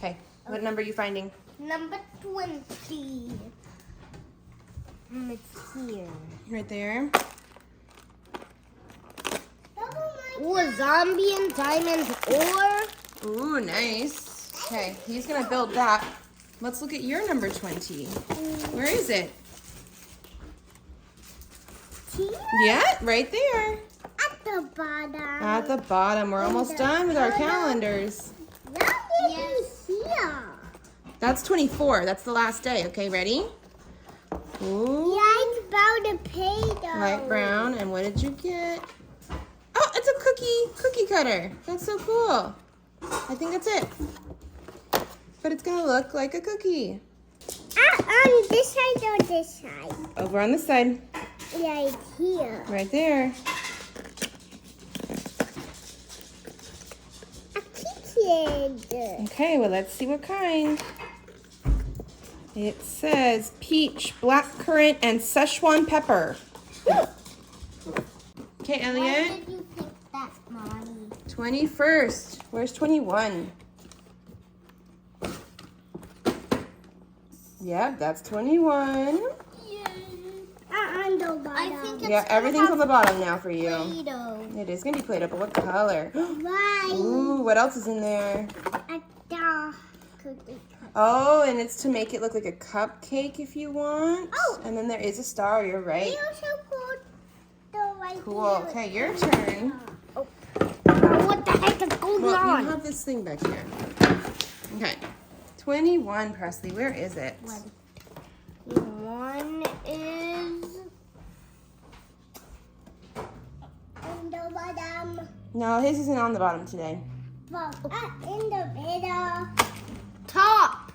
Okay, what number are you finding? Number 20. It's here. Right there. Ooh, a zombie and diamond ore. Ooh, nice. Okay, he's gonna build that. Let's look at your number 20. Where is it? Here? Yeah, right there. At the bottom. At the bottom. We're almost done with our calendars. Yes. Here. That's 24. That's the last day. Okay, ready? Ooh. Yeah, it's about to pay though. Light brown. And what did you get? Oh, it's a cookie cutter. That's so cool. I think that's it. But it's gonna look like a cookie. On this side or this side? Over on this side. Yeah, it's here. Right there. A kitten. Okay, well, let's see what kind. It says peach, blackcurrant, and Szechuan pepper. Okay, Why Elliot. did you pick that, Mommy? 21st. Where's 21? Yeah, that's 21. On the bottom. I think Yeah, everything's on the bottom now for you. Play-Doh. It is going to be Play-Doh, but what color? Right. Ooh, what else is in there? A dog cookie. Oh, and it's to make it look like a cupcake if you want. Oh. And then there is a star, you're right. We also put the right Cool. here. Okay, your turn. Oh, what the heck is going Well, on? you have this thing back here. Okay. 21, Presley. Where is it? One is on the bottom. No, his isn't on the bottom today. Well, in the middle. Top.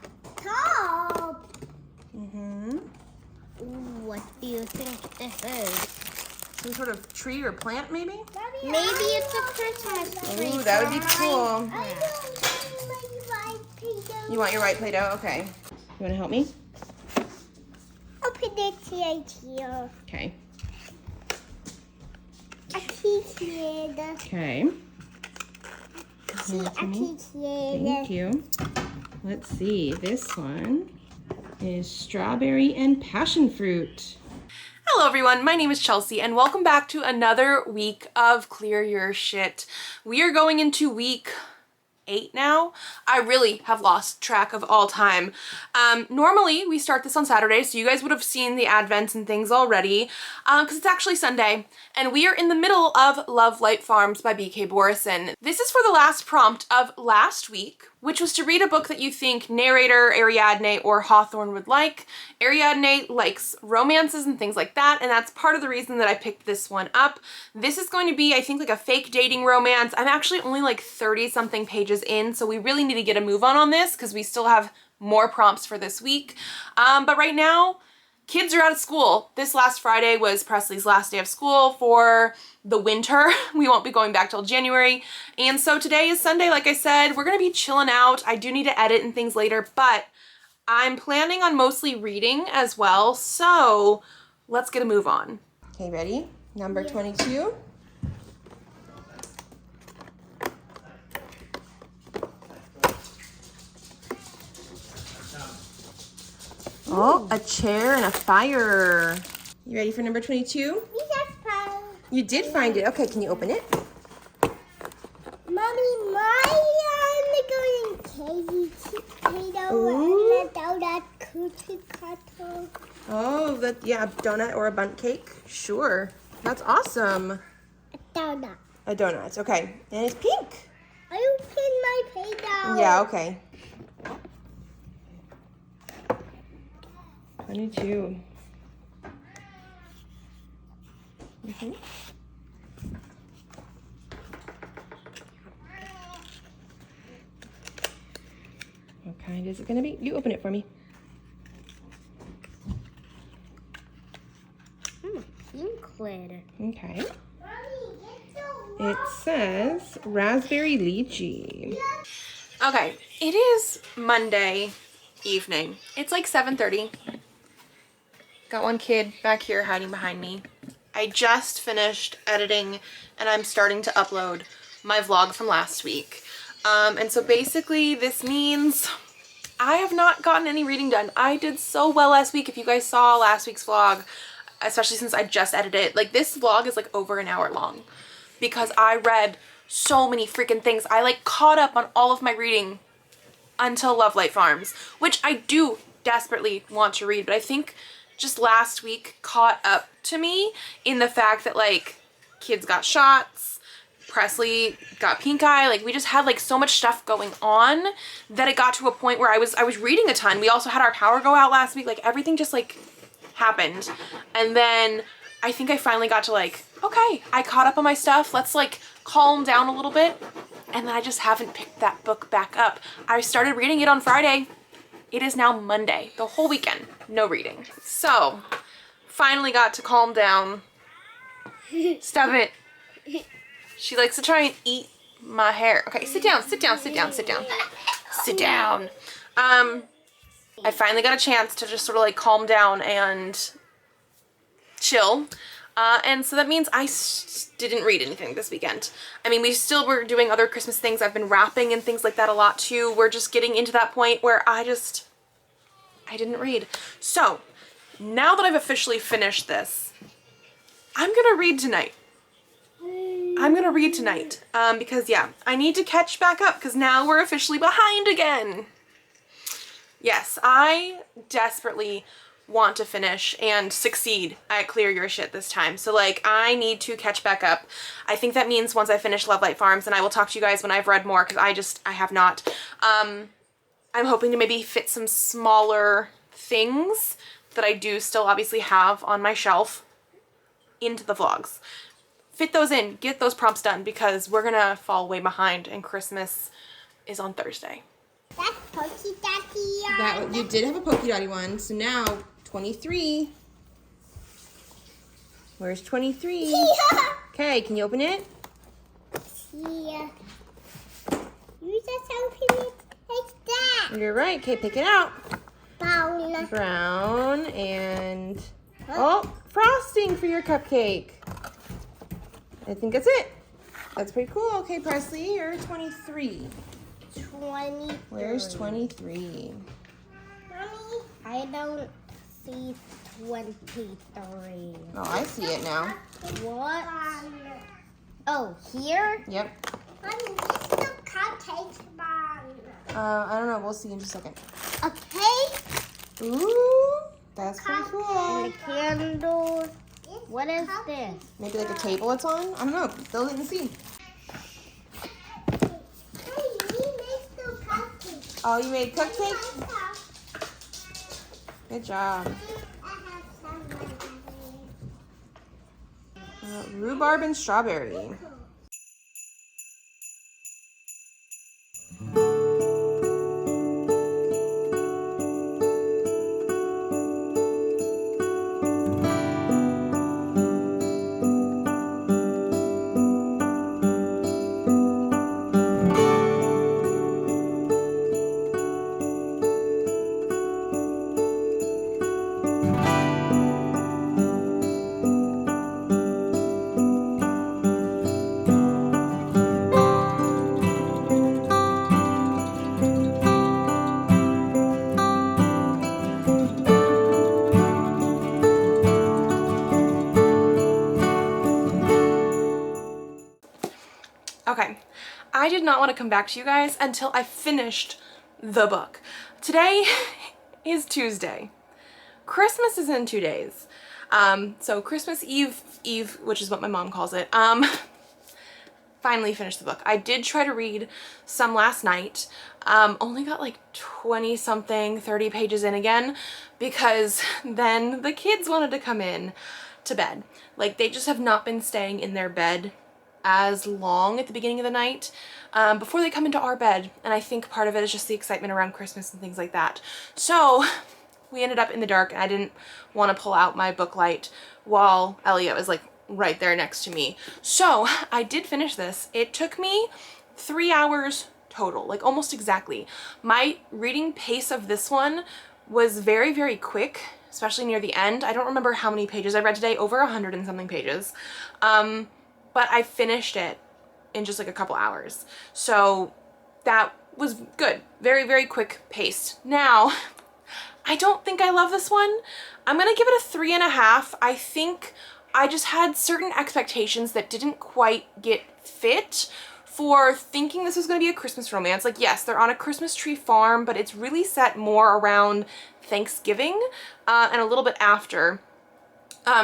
Mm-hmm. What do you think this is? Some sort of tree or plant, maybe? Maybe it's a Christmas tree. Ooh, that would be cool. I don't want my Play-Doh. You want your white Play-Doh? Okay. You want to help me? Open it right here. Okay. A kitten. Okay. See, a kitten. Thank you. Let's see. This one is strawberry and passion fruit. Hello everyone, my name is Chelsea and welcome back to another week of Clear Your Shit. We are going into week 8 now. I really have lost track of all time. Normally we start this on Saturday, so you guys would have seen the advents and things already, because it's actually Sunday, and we are in the middle of Lovelight Farms by B.K. Borison. This is for the last prompt of last week, which was to read a book that you think narrator Ariadne or Hawthorne would like. Ariadne likes romances and things like that, and that's part of the reason that I picked this one up. This is going to be, I think, like a fake dating romance. I'm actually only like 30-something pages in, so we really need to get a move on this because we still have more prompts for this week. But right now, kids are out of school. This last Friday was Presley's last day of school for the winter. We won't be going back till January. And so today is Sunday, like I said. We're gonna be chilling out. I do need to edit and things later, but I'm planning on mostly reading as well. So let's get a move on. Okay, ready? Number 22. Oh, a chair and a fire. You ready for number 22? You did find it. Okay, can you open it? Mommy, my going Play-Doh that cookie cutter. Oh, yeah, a donut or a bundt cake? Sure. That's awesome. A donut. A donut, okay. And it's pink. I opened my Play-Doh. Yeah, okay. 22. Mm-hmm. What kind is it going to be? You open it for me. Pink glitter. Okay. It says raspberry lychee. Okay, it is Monday evening. It's like 7:30. Got one kid back here hiding behind me. I just finished editing and I'm starting to upload my vlog from last week. And so basically this means I have not gotten any reading done. I did so well last week. If you guys saw last week's vlog, especially since I just edited it, like this vlog is like over an hour long because I read so many freaking things. I like caught up on all of my reading until Lovelight Farms, which I do desperately want to read, but I think just last week caught up to me in the fact that like kids got shots, Presley got pink eye, like we just had like so much stuff going on that it got to a point where I was reading a ton. We also had our power go out last week, like everything just like happened. And then I think I finally got to like, okay, I caught up on my stuff, let's like calm down a little bit. And then I just haven't picked that book back up. I started reading it on Friday. It is now Monday, the whole weekend, no reading. So finally got to calm down. Stop it. She likes to try and eat my hair. Okay, sit down, sit down, sit down, sit down. Sit down. I finally got a chance to just sort of like calm down and chill. And so that means I didn't read anything this weekend. I mean, we still were doing other Christmas things. I've been wrapping and things like that a lot too. We're just getting into that point where I didn't read. So now that I've officially finished this, I'm gonna read tonight. I'm gonna read tonight because yeah, I need to catch back up because now we're officially behind again. Yes, I desperately want to finish and succeed at ClearUrSht this time. So like I need to catch back up. I think that means once I finish Lovelight Farms, and I will talk to you guys when I've read more because I have not. I'm hoping to maybe fit some smaller things that I do still obviously have on my shelf into the vlogs. Fit those in, get those prompts done because we're gonna fall way behind and Christmas is on Thursday. That's Pokey Daddy. That you did have a Pokey Daddy one, so now 23. Where's 23? Okay, can you open it? Yeah. You just open it like that. You're right. Okay, pick it out. Brown. Brown and oh, frosting for your cupcake. I think that's it. That's pretty cool. Okay, Presley, you're 23. 23. Where's 23? Mommy, I don't see 23. Oh, I see it now. What? Oh, here? Yep. Mommy, this the cupcakes, Mom. I don't know. We'll see in just a second. A cake? Ooh, that's pretty cool. And the candles. What is this? Maybe like a table it's on? I don't know. They'll even see. Oh, you made cupcakes? Good job. Rhubarb and strawberry. Okay, I did not want to come back to you guys until I finished the book. Today is Tuesday. Christmas is in 2 days. So Christmas Eve, which is what my mom calls it, finally finished the book. I did try to read some last night. Only got like 20 something, 30 pages in again because then the kids wanted to come in to bed. Like they just have not been staying in their bed as long at the beginning of the night before they come into our bed, and I think part of it is just the excitement around Christmas and things like that. So we ended up in the dark and I didn't want to pull out my book light while Elliot was like right there next to me. So I did finish this. It took me 3 hours total, like almost exactly. My reading pace of this one was very, very quick, especially near the end. I don't remember how many pages I read today, over 100 and something pages. But I finished it in just like a couple hours. So that was good. Very, very quick paced. Now, I don't think I love this one. I'm gonna give it a 3.5. I think I just had certain expectations that didn't quite get fit for thinking this was gonna be a Christmas romance. Like, yes, they're on a Christmas tree farm, but it's really set more around Thanksgiving and a little bit after.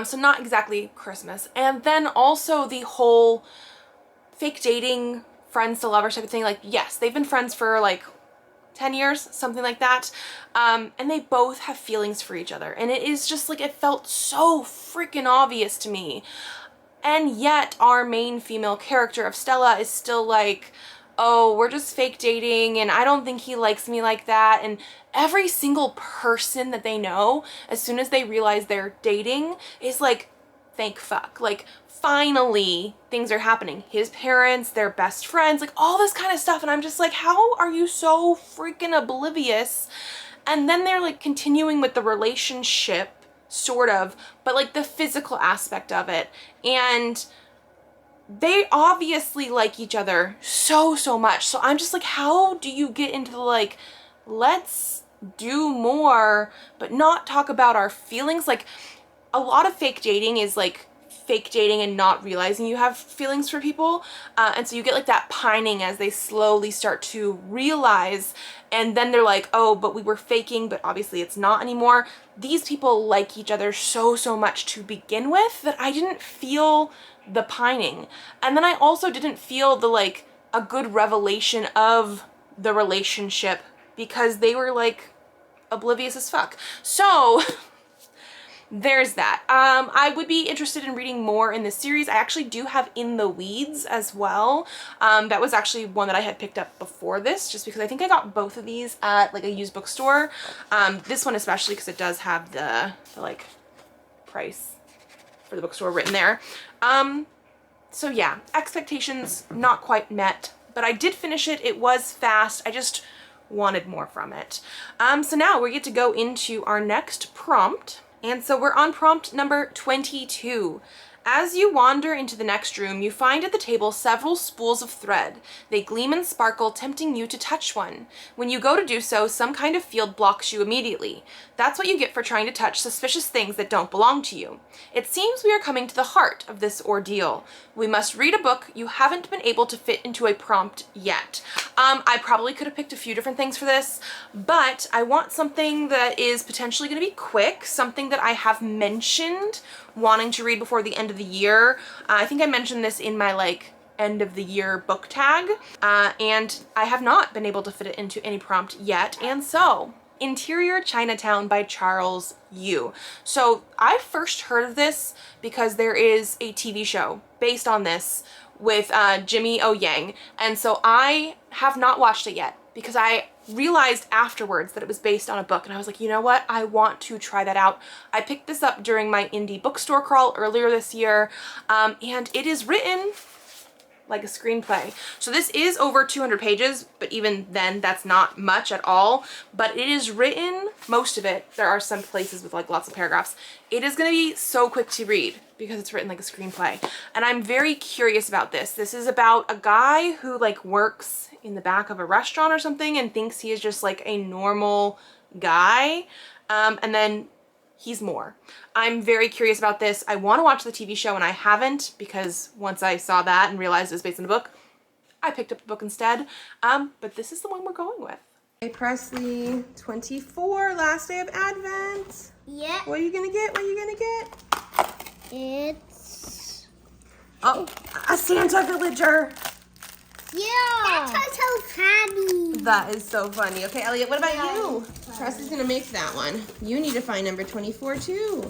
So not exactly Christmas. And then also the whole fake dating, friends to lovers type of thing. Like, yes, they've been friends for like 10 years, something like that. And they both have feelings for each other. And it is just like, it felt so freaking obvious to me. And yet our main female character of Stella is still like, oh, we're just fake dating and I don't think he likes me like that. And every single person that they know, as soon as they realize they're dating, is like, thank fuck. Like, finally things are happening. His parents, their best friends, like all this kind of stuff. And I'm just like, how are you so freaking oblivious? And then they're like continuing with the relationship, sort of, but like the physical aspect of it. And they obviously like each other so much. So I'm just like, how do you get into the like, let's do more, but not talk about our feelings? Like, a lot of fake dating is like fake dating and not realizing you have feelings for people. And so you get like that pining as they slowly start to realize, and then they're like, oh, but we were faking, but obviously it's not anymore. These people like each other so much to begin with that I didn't feel the pining. And then I also didn't feel the like a good revelation of the relationship because they were like oblivious as fuck. So there's that. I would be interested in reading more in this series. I actually do have In the Weeds as well. That was actually one that I had picked up before this, just because I think I got both of these at like a used bookstore. This one especially because it does have the like price for the bookstore written there. So yeah, expectations not quite met, but I did finish it. It was fast. I just wanted more from it. So now we get to go into our next prompt. And so we're on prompt number 22. As you wander into the next room, you find at the table several spools of thread. They gleam and sparkle, tempting you to touch one. When you go to do so, some kind of field blocks you immediately. That's what you get for trying to touch suspicious things that don't belong to you. It seems we are coming to the heart of this ordeal. We must read a book you haven't been able to fit into a prompt yet. I probably could have picked a few different things for this, but I want something that is potentially going to be quick, something that I have mentioned wanting to read before the end of the year. I think I mentioned this in my like end of the year book tag, and I have not been able to fit it into any prompt yet. And so Interior Chinatown by Charles Yu. So I first heard of this because there is a TV show based on this with Jimmy O Yang, and so I have not watched it yet because I realized afterwards that it was based on a book, and I was like, you know what, I want to try that out. I picked this up during my indie bookstore crawl earlier this year, and it is written like a screenplay. So this is over 200 pages, but even then that's not much at all, but it is written, most of it, there are some places with like lots of paragraphs. It is going to be so quick to read because it's written like a screenplay, and I'm very curious about this. This is about a guy who like works in the back of a restaurant or something and thinks he is just like a normal guy, and then he's more. I'm very curious about this. I want to watch the TV show and I haven't, because once I saw that and realized it was based on a book, I picked up the book instead. But this is the one we're going with. Hey Presley, 24, last day of Advent. Yeah. What are you gonna get? What are you gonna get? It's... Oh, a Santa villager. Yeah. That's so funny. That is so funny. Okay, Elliot, what about you? Presley's gonna make that one. You need to find number 24 too.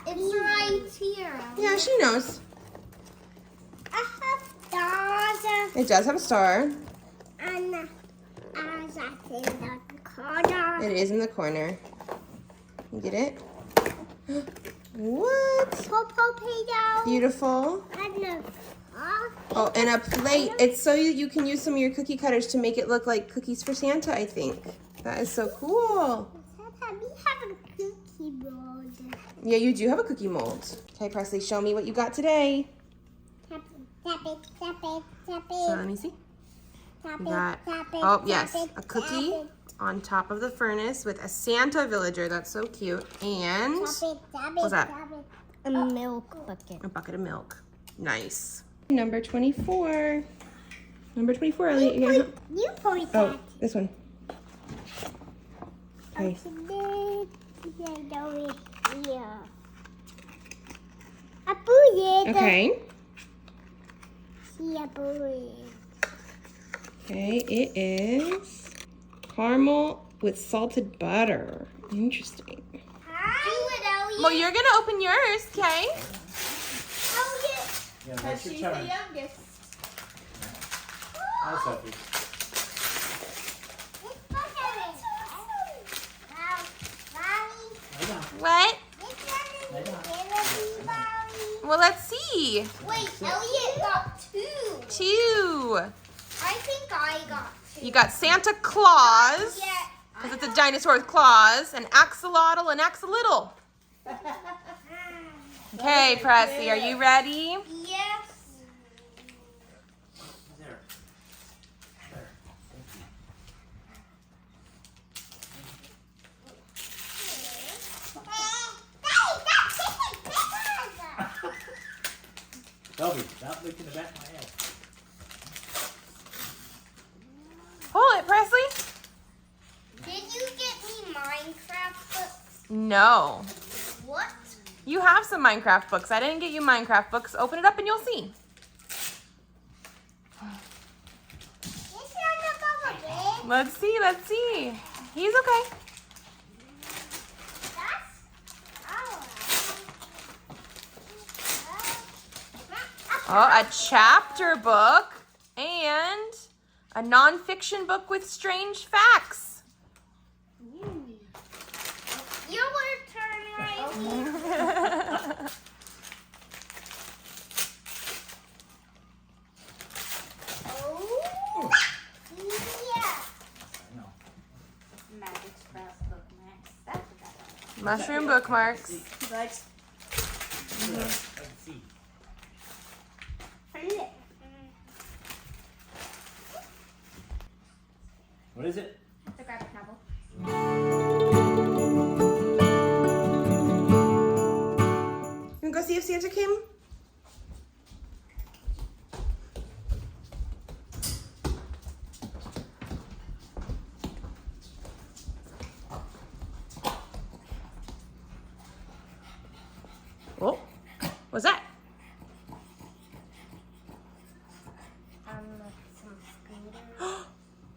It's right here. Yeah, she knows. I have stars. It does have a star. And that's in the corner. It is in the corner. You get it? What? Potato. Beautiful. And a Oh, and a plate. It's so you can use some of your cookie cutters to make it look like cookies for Santa, I think. That is so cool. We have a cookie mold. Yeah, you do have a cookie mold. Okay, Presley, show me what you got today. Tap it, tap it, tap it, tap So it. let me see. We got, oh yes, a cookie on top of the furnace with a Santa villager. That's so cute. And what's that? A milk bucket. A bucket of milk. Nice. Number 24. Number 24, Elliot. You point Oh, that. this one. Okay. Okay. Okay, it is caramel with salted butter. Interesting. Well, you're gonna open yours, okay? Yeah, that's your turn. youngest. Hi, Sophie. Lay down. What? Lay down. Well, let's see. Wait, Elliot got 2. 2. I think I got 2. You got Santa Claus, Yeah. because it's a dinosaur with claws, and axolotl and axolotl. Okay, Presley, are you ready? Yes. There. There. Sophie, stop licking the back of my head. Pull it, Presley. Did you get me Minecraft books? No. What? You have some Minecraft books. I didn't get you Minecraft books. Open it up and you'll see. It's not a bubble, Let's see, let's see. He's okay. Oh, a chapter book and a nonfiction book with strange facts. Your turn, right? Oh, yeah. I know. Magic scrapbook Max. That's what that was. Mushroom bookmarks. But I can see. What is it? it's a graphic novel. You wanna go see if Santa came? Oh, what's that? Some scooters.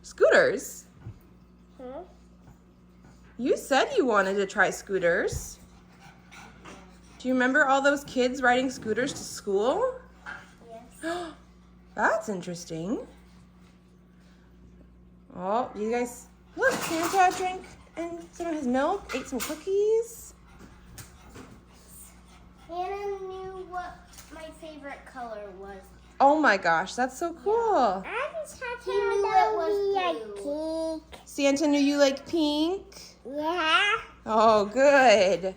Scooters? Huh? You said you wanted to try scooters. Do you remember all those kids riding scooters to school? Yes. That's interesting. Oh, you guys, look, Santa drank and some of his milk, ate some cookies. Hannah knew what my favorite color was. Oh my gosh, that's so cool. He knew it was blue. Santa knew you like pink. Yeah. Oh, good.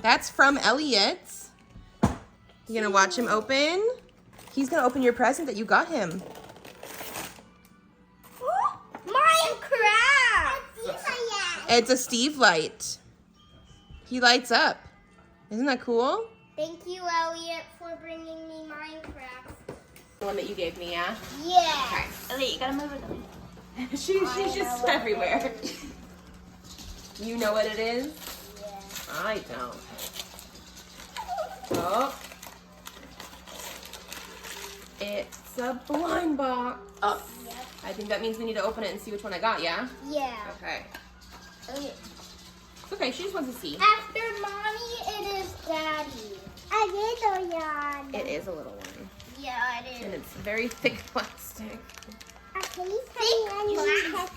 That's from Elliot. You gonna watch him open? He's gonna open your present that you got him. Minecraft! It's a Steve light. He lights up. Isn't that cool? Thank you, Elliot, for bringing me Minecraft. The one that you gave me, yeah? Yeah. Elliot, you gotta move it. She's just everywhere. You know what it is? Yeah. I don't. Oh. It's a blind box. Oh, I think that means we need to open it and see which one I got, yeah? Yeah. Okay. Okay. It's okay, she just wants to see. After mommy, it is daddy. A little one. It is a little one. Yeah, it And is. it's very thick plastic. Can you use it?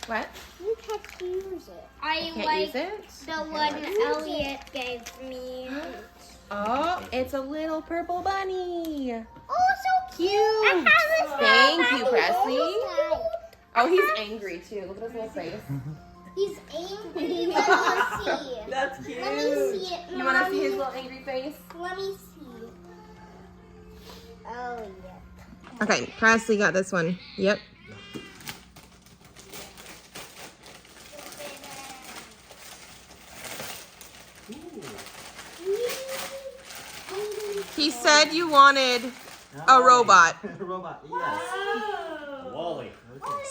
What? You can use it. I Can't like use it? the Okay, one let's- Elliot gave me. Oh, it's a little purple bunny. Oh, so Cute. I have a Thank you, strawberry Presley. inside. Oh, he's angry too. Look at his little face. He's angry. Let me see. That's cute. Let me see it. You want to see his Mommy. little angry face? Let me see. Oh, yeah. Okay, Presley got this one. Yep. He said you wanted a robot. Robot, yes. Wally.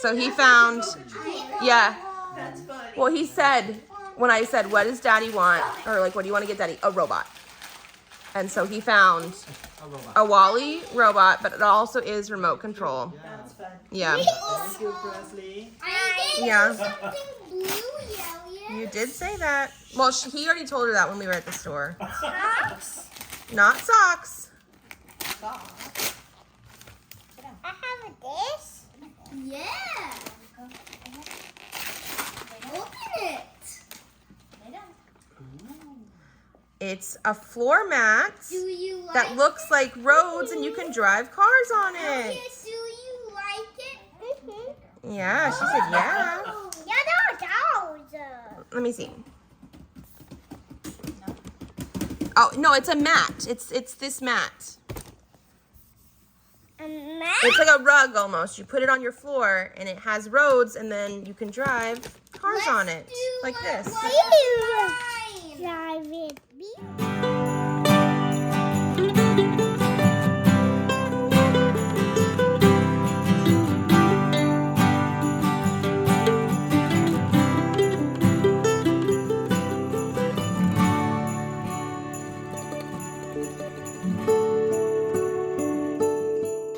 So he found, yeah. Well, he said, when I said, what does daddy want? Or like, what do you want to get daddy? A robot. And so he found A robot. a Wally robot, but it also is remote control. That's fun. Yeah. Thank you, Presley. I did Yeah. something blue, Elliot. You did say that. Well, he already told her that when we were at the store. Socks? Not socks. I have this. Yeah. Open it. It's a floor mat Do you like that looks like roads and you can drive cars on Elliot, it. do you like it? Mm-hmm. Yeah, she said yeah. Yeah, those. Let me see. Oh, no, it's a mat. It's this mat. A mat? It's like a rug almost. You put it on your floor and it has roads and then you can drive cars on it. Like this. Drive it.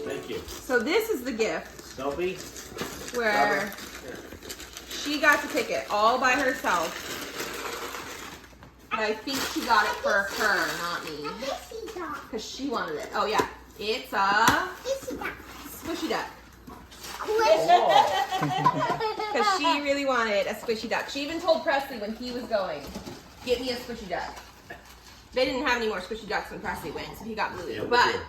Thank you. So this is the gift Sophie? where she got to pick it all by herself. But I think she got it for her, not me. Because she wanted it. Oh yeah. It's a squishy duck. Because she really wanted a squishy duck. She even told Presley when he was going, get me a squishy duck. They didn't have any more squishy ducks when Presley went, so he got Bluey. Yeah, we But did.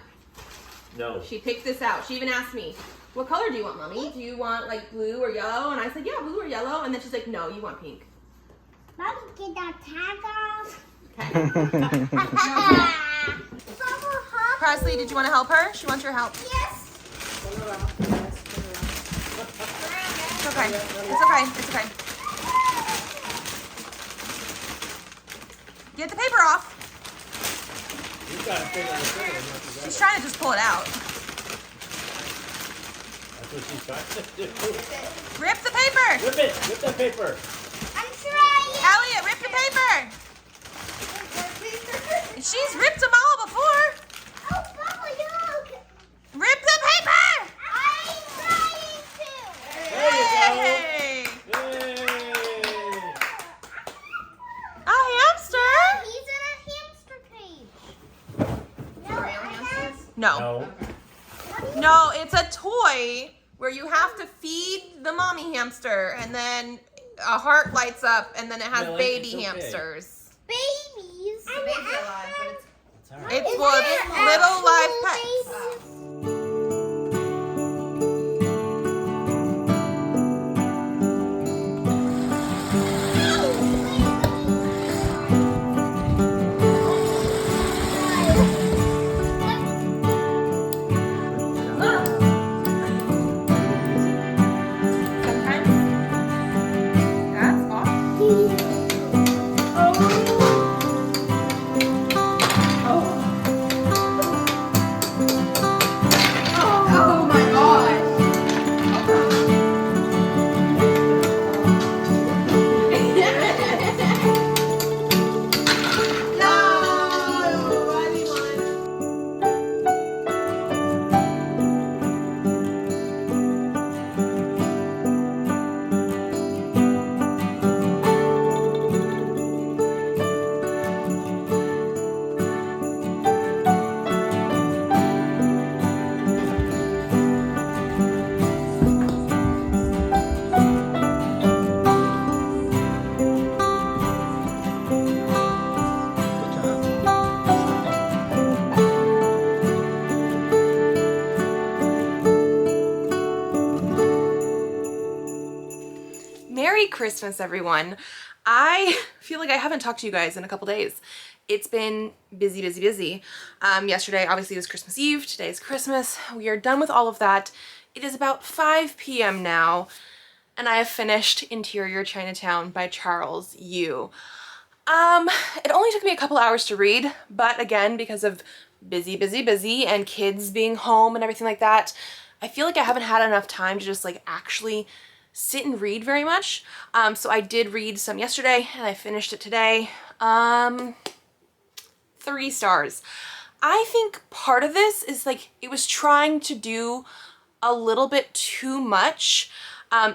No. she picked this out. She even asked me, what color do you want, Mommy? Do you want like blue or yellow? And I said, yeah, blue or yellow. And then she's like, no, you want pink. Mommy, get that tag off. Okay. Presley, did you want to help her? She wants your help. Yes. It's okay. It's okay. It's okay. Get the paper off. You got to figure out the thing. She's trying to just pull it out. That's what she's trying to do. Rip the paper. Rip it. Rip the paper. I'm trying. Elliot, rip the paper. She's ripped them all before. Oh, Papa, look. Rip the paper. I'm trying to. There you go. Hey. Yay. A hamster? He's in a hamster cage. No, I have. No. No. No, it's a toy where you have to feed the mommy hamster and then a heart lights up and then it has Really? baby It's okay. hamsters. Babies. It's It's all right. It's Is well, there it's little live actual pets. babies? Sometimes that's awesome. Merry Christmas, everyone. I feel like I haven't talked to you guys in a couple days. It's been busy, busy, busy. Yesterday obviously was Christmas Eve. Today is Christmas. We are done with all of that. It is about 5 p.m. now, and I have finished Interior Chinatown by Charles Yu. It only took me a couple hours to read, but again, because of busy, busy, busy and kids being home and everything like that, I feel like I haven't had enough time to just like actually sit and read very much. So I did read some yesterday and I finished it today. 3 stars. I think part of this is like it was trying to do a little bit too much.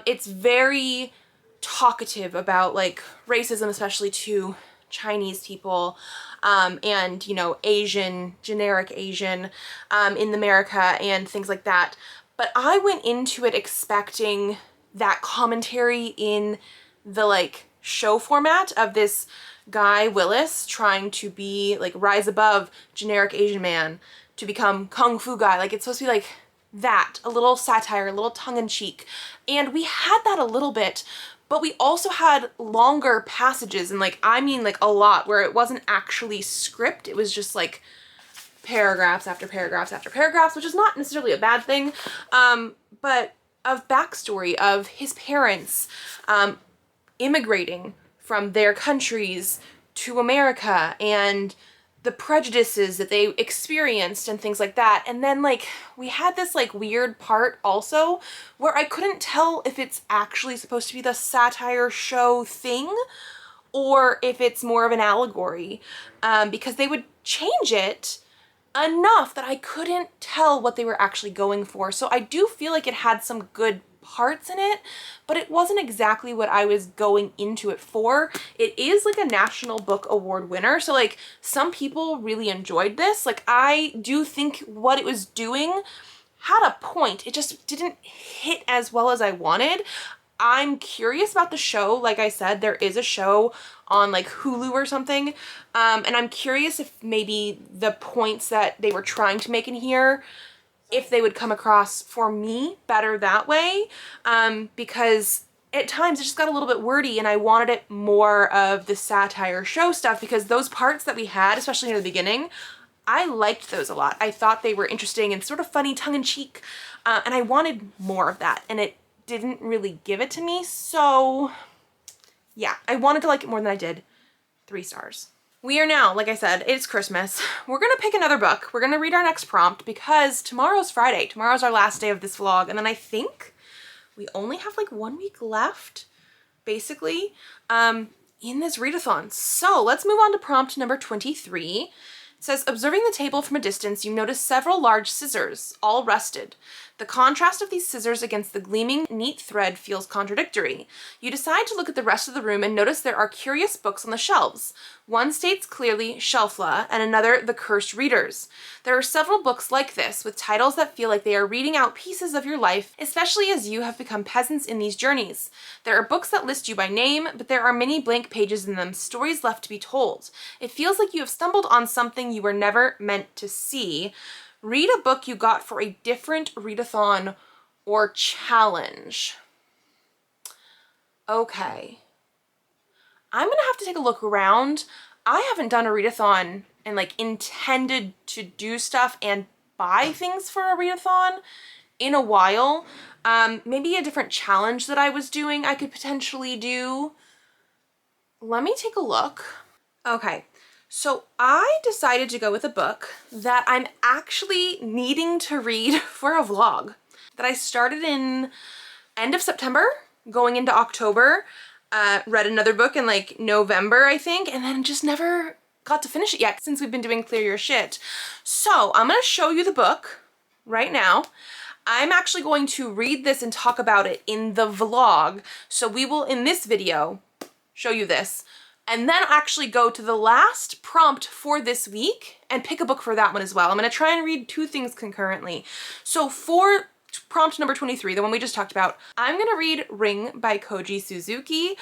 It's very talkative about like racism, especially to Chinese people, and you know, Asian, generic Asian, in America and things like that. But I went into it expecting that commentary in the like show format of this guy Willis trying to be like rise above generic Asian man to become kung fu guy. Like it's supposed to be like that, a little satire, a little tongue-in-cheek, and we had that a little bit, but we also had longer passages, and like I mean like a lot, where it wasn't actually script. It was just like paragraphs after paragraphs after paragraphs, which is not necessarily a bad thing, but of backstory of his parents immigrating from their countries to America and the prejudices that they experienced and things like that. And then like we had this like weird part also where I couldn't tell if it's actually supposed to be the satire show thing or if it's more of an allegory, because they would change it enough that I couldn't tell what they were actually going for. So I do feel like it had some good parts in it, but it wasn't exactly what I was going into it for. It is like a National Book Award winner, so like some people really enjoyed this. Like I do think what it was doing had a point. It just didn't hit as well as I wanted. I'm curious about the show. Like I said, there is a show on like Hulu or something, and I'm curious if maybe the points that they were trying to make in here, if they would come across for me better that way, because at times it just got a little bit wordy and I wanted it more of the satire show stuff, because those parts that we had, especially in the beginning, I liked those a lot. I thought they were interesting and sort of funny, tongue-in-cheek, and I wanted more of that, and it didn't really give it to me. So yeah, I wanted to like it more than I did. 3 stars. We are now, like I said, it's Christmas. We're gonna pick another book. We're gonna read our next prompt because tomorrow's Friday. Tomorrow's our last day of this vlog, and then I think we only have like 1 week left, basically, in this readathon. So let's move on to prompt number 23. It says, observing the table from a distance, you notice several large scissors, all rusted. The contrast of these scissors against the gleaming, neat thread feels contradictory. You decide to look at the rest of the room and notice there are curious books on the shelves. One states clearly Shelfla and another The Cursed Readers. There are several books like this with titles that feel like they are reading out pieces of your life, especially as you have become peasants in these journeys. There are books that list you by name, but there are many blank pages in them, stories left to be told. It feels like you have stumbled on something you were never meant to see. Read a book you got for a different readathon or challenge. Okay. I'm gonna have to take a look around. I haven't done a readathon and like intended to do stuff and buy things for a readathon in a while. Maybe a different challenge that I was doing I could potentially do. Let me take a look. Okay. So I decided to go with a book that I'm actually needing to read for a vlog that I started in end of September, going into October. Read another book in like November, I think, and then just never got to finish it yet since we've been doing ClearUrSht. So I'm gonna show you the book right now. I'm actually going to read this and talk about it in the vlog. So we will, in this video, show you this, and then actually go to the last prompt for this week and pick a book for that one as well. I'm gonna try and read 2 things concurrently. So for prompt number 23, the one we just talked about, I'm gonna read Ring by Koji Suzuki.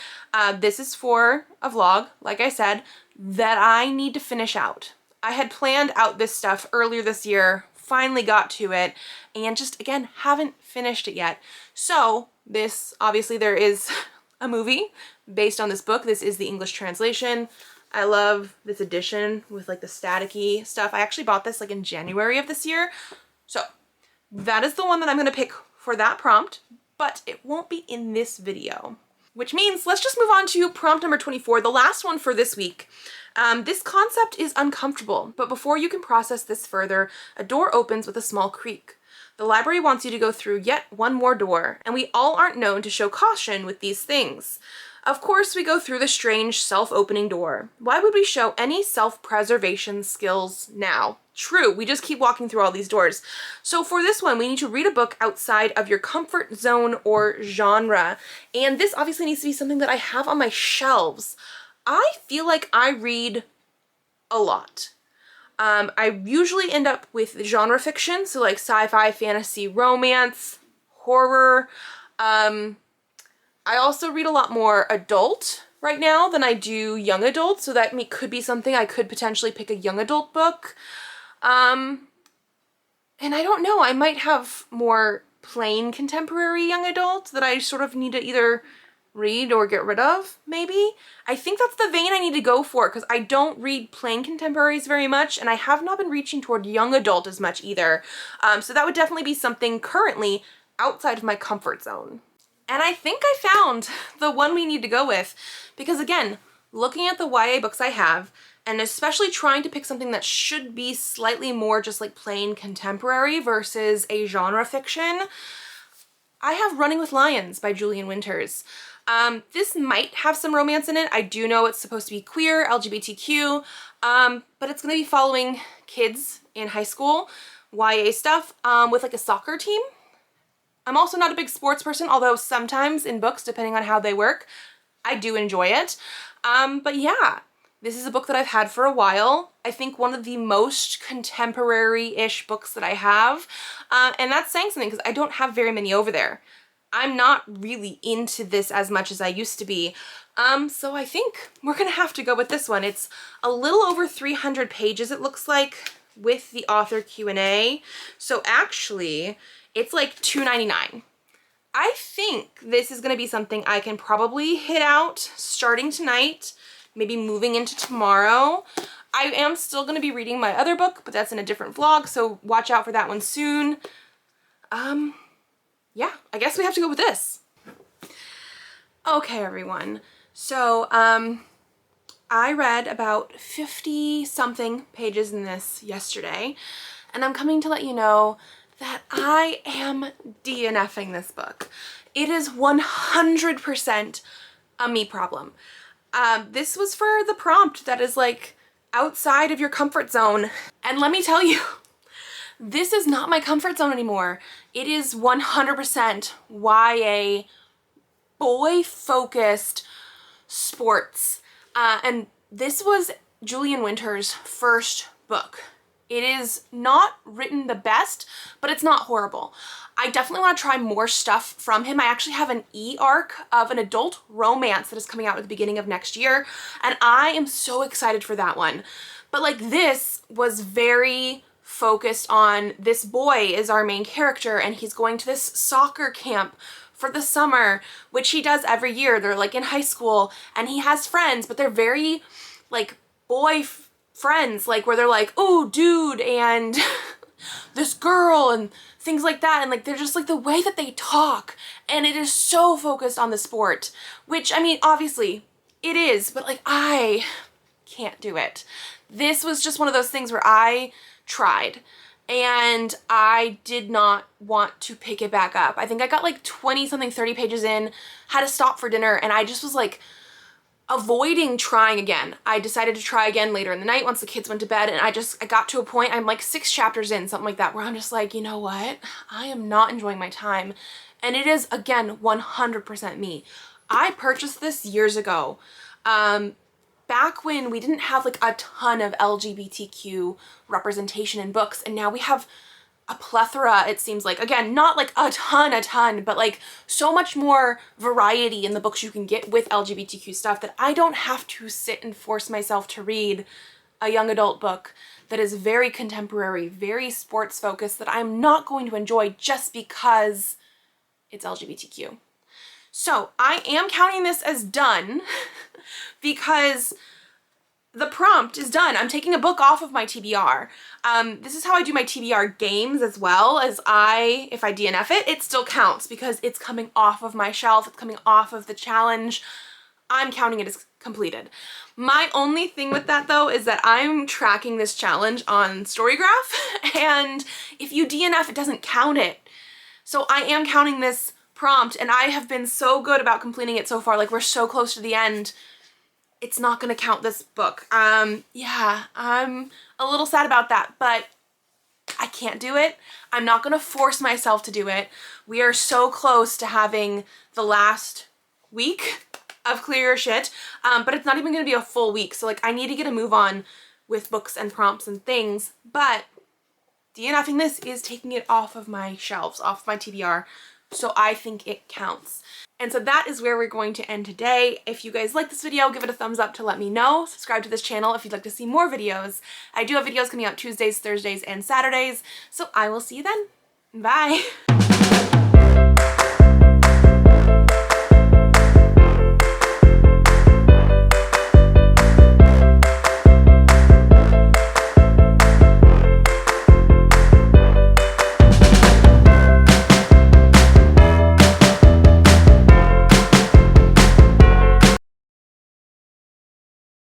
This is for a vlog, like I said, that I need to finish out. I had planned out this stuff earlier this year, finally got to it, and just, again, haven't finished it yet. So this, obviously there is a movie based on this book. This is the English translation. I love this edition with like the staticky stuff. I actually bought this like in January of this year. So that is the one that I'm gonna pick for that prompt, but it won't be in this video. Which means let's just move on to prompt number 24, the last one for this week. This concept is uncomfortable, but before you can process this further, a door opens with a small creak. The library wants you to go through yet one more door, and we all aren't known to show caution with these things. Of course, we go through the strange self-opening door. Why would we show any self-preservation skills now? True, we just keep walking through all these doors. So for this one, we need to read a book outside of your comfort zone or genre. And this obviously needs to be something that I have on my shelves. I feel like I read a lot. I usually end up with genre fiction, so like sci-fi, fantasy, romance, horror. I also read a lot more adult right now than I do young adult, so that could be something I could potentially pick a young adult book. And I don't know, I might have more plain contemporary young adult that I sort of need to either read or get rid of, maybe. I think that's the vein I need to go for, because I don't read plain contemporaries very much, and I have not been reaching toward young adult as much either. So that would definitely be something currently outside of my comfort zone. And I think I found the one we need to go with, because again, looking at the YA books I have, and especially trying to pick something that should be slightly more just like plain contemporary versus a genre fiction, I have Running with Lions by Julian Winters. This might have some romance in it. I do know it's supposed to be queer, LGBTQ, but it's going to be following kids in high school, YA stuff, with like a soccer team. I'm also not a big sports person, although sometimes in books, depending on how they work, I do enjoy it. But yeah, this is a book that I've had for a while. I think one of the most contemporary-ish books that I have, and that's saying something because I don't have very many over there. I'm not really into this as much as I used to be. So I think we're gonna have to go with this one. It's a little over 300 pages, it looks like, with the author Q&A. So actually, it's like $2.99. I think this is gonna be something I can probably hit out starting tonight, maybe moving into tomorrow. I am still gonna be reading my other book, but that's in a different vlog, so watch out for that one soon. Yeah, I guess we have to go with this. Okay, everyone. So, I read about 50 something pages in this yesterday, and I'm coming to let you know that I am DNFing this book. It is 100% a me problem. This was for the prompt that is like outside of your comfort zone. And let me tell you, this is not my comfort zone anymore. It is 100% YA, boy-focused sports. And this was Julian Winters' first book. It is not written the best, but it's not horrible. I definitely want to try more stuff from him. I actually have an e-arc of an adult romance that is coming out at the beginning of next year, and I am so excited for that one. But like, this was very focused on this boy is our main character, and he's going to this soccer camp for the summer, which he does every year. They're like in high school, and he has friends, but they're very like boy friends, like where they're like, oh dude, and this girl, and things like that. And like, they're just like the way that they talk, and it is so focused on the sport, which, I mean, obviously it is, but like, I can't do it. This was just one of those things where I tried and I did not want to pick it back up. I think I got like 20 something, 30 pages in, had to stop for dinner, and I just was like avoiding trying again. I decided to try again later in the night once the kids went to bed, and I got to a point, I'm like 6 chapters in, something like that, where I'm just like, you know what? I am not enjoying my time. And it is, again, 100% me. I purchased this years ago. Back when we didn't have like a ton of LGBTQ representation in books, and now we have a plethora, it seems like. Again, not like a ton, but like so much more variety in the books you can get with LGBTQ stuff that I don't have to sit and force myself to read a young adult book that is very contemporary, very sports focused, that I'm not going to enjoy just because it's LGBTQ. So I am counting this as done because the prompt is done. I'm taking a book off of my TBR. This is how I do my TBR games as well, as if I DNF it, it still counts because it's coming off of my shelf, it's coming off of the challenge. I'm counting it as completed. My only thing with that though is that I'm tracking this challenge on Storygraph, and if you DNF, it doesn't count it. So I am counting this prompt, and I have been so good about completing it so far. Like, we're so close to the end. It's not gonna count this book. Yeah, I'm a little sad about that, but I can't do it. I'm not gonna force myself to do it. We are so close to having the last week of ClearUrSht, but it's not even gonna be a full week. So like, I need to get a move on with books and prompts and things, but DNFing this is taking it off of my shelves, off of my TBR. So I think it counts. And so that is where we're going to end today. If you guys like this video, give it a thumbs up to let me know. Subscribe to this channel if you'd like to see more videos. I do have videos coming out Tuesdays, Thursdays, and Saturdays. So I will see you then. Bye.